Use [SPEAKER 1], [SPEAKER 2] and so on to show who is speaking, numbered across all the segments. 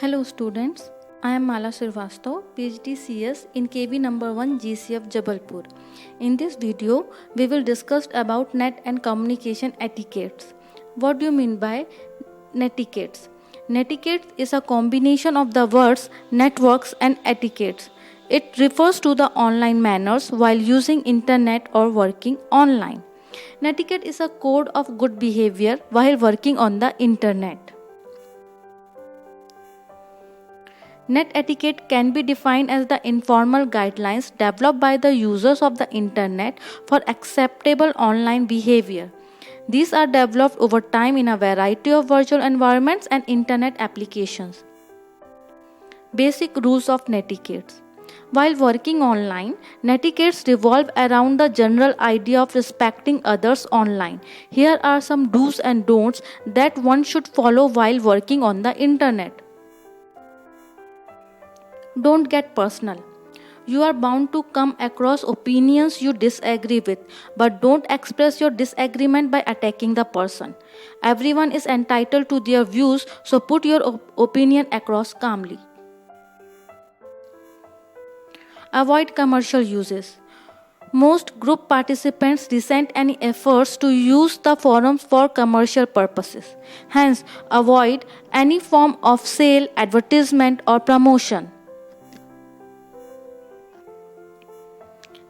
[SPEAKER 1] Hello students, I am Mala Srivastava, PhD CS in KV number 1 GCF Jabalpur. In this video, we will discuss about net and communication etiquettes. What do you mean by netiquettes? Netiquette is a combination of the words networks and etiquettes. It refers to the online manners while using internet or working online. Netiquette is a code of good behavior while working on the internet. Net etiquette can be defined as the informal guidelines developed by the users of the internet for acceptable online behavior. These are developed over time in a variety of virtual environments and internet applications. Basic rules of netiquette. While working online, netiquettes revolve around the general idea of respecting others online. Here are some do's and don'ts that one should follow while working on the internet. Don't get personal. You are bound to come across opinions you disagree with, but don't express your disagreement by attacking the person. Everyone is entitled to their views, so put your opinion across calmly. Avoid commercial uses. Most group participants resent any efforts to use the forums for commercial purposes. Hence, avoid any form of sale, advertisement, or promotion.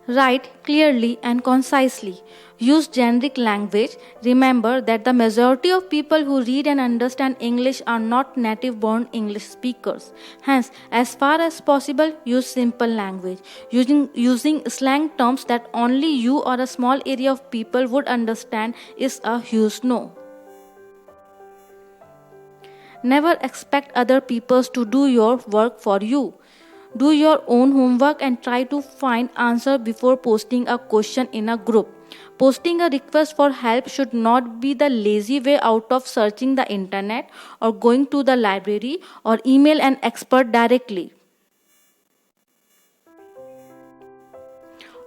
[SPEAKER 1] Write clearly and concisely. Use generic language. Remember that the majority of people who read and understand English are not native-born English speakers. Hence, as far as possible, use simple language. Using slang terms that only you or a small area of people would understand is a huge no. Never expect other people to do your work for you. Do your own homework and try to find answer before posting a question in a group. Posting a request for help should not be the lazy way out of searching the internet or going to the library or email an expert directly.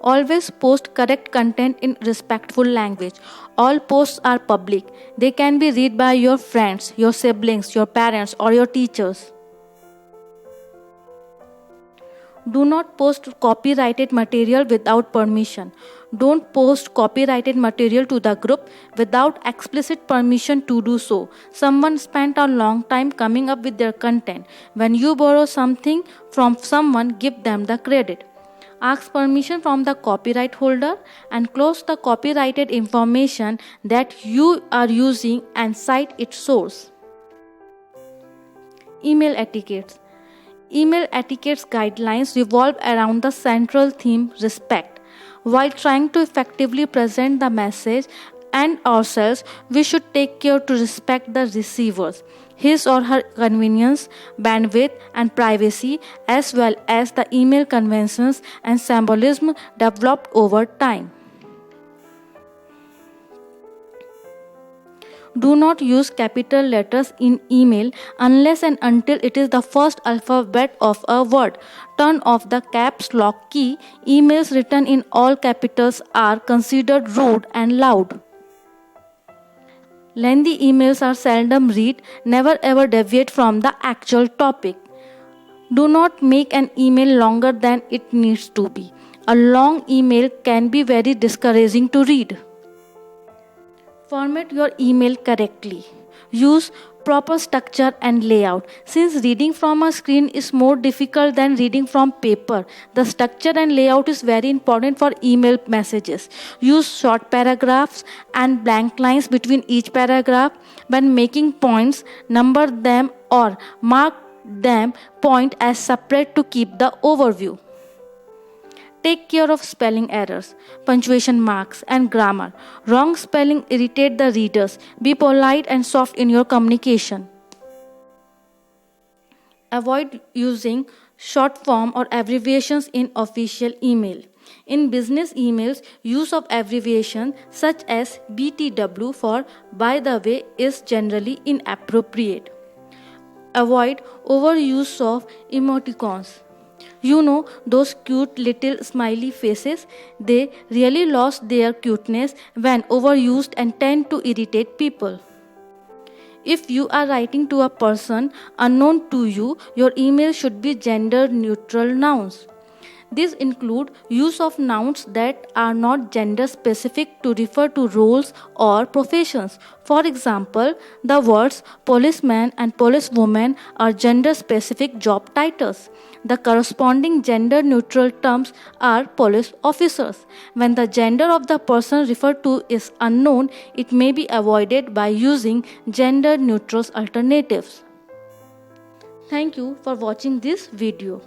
[SPEAKER 1] Always post correct content in respectful language. All posts are public. They can be read by your friends, your siblings, your parents, or your teachers. Do not post copyrighted material without permission. Don't post copyrighted material to the group without explicit permission to do so. Someone spent a long time coming up with their content. When you borrow something from someone, give them the credit. Ask permission from the copyright holder and close the copyrighted information that you are using and cite its source. Email etiquettes. Email etiquette's guidelines revolve around the central theme respect. While trying to effectively present the message and ourselves, we should take care to respect the receivers, his or her convenience, bandwidth, and privacy, as well as the email conventions and symbolism developed over time. Do not use capital letters in email unless and until it is the first alphabet of a word. Turn off the caps lock key. Emails written in all capitals are considered rude and loud. Lengthy emails are seldom read. Never ever deviate from the actual topic. Do not make an email longer than it needs to be. A long email can be very discouraging to read. Format your email correctly. Use proper structure and layout. Since reading from a screen is more difficult than reading from paper, the structure and layout is very important for email messages. Use short paragraphs and blank lines between each paragraph. When making points, number them or mark them point as separate to keep the overview. Take care of spelling errors, punctuation marks, and grammar. Wrong spelling irritate the readers. Be polite and soft in your communication. Avoid using short form or abbreviations in official email. In business emails, use of abbreviations such as BTW for by the way is generally inappropriate. Avoid overuse of emoticons. You know those cute little smiley faces? They really lost their cuteness when overused and tend to irritate people. If you are writing to a person unknown to you, your email should be gender neutral nouns. These include use of nouns that are not gender specific to refer to roles or professions. For example, the words policeman and policewoman are gender specific job titles. The corresponding gender neutral terms are police officers. When the gender of the person referred to is unknown, it may be avoided by using gender neutral alternatives. Thank you for watching this video.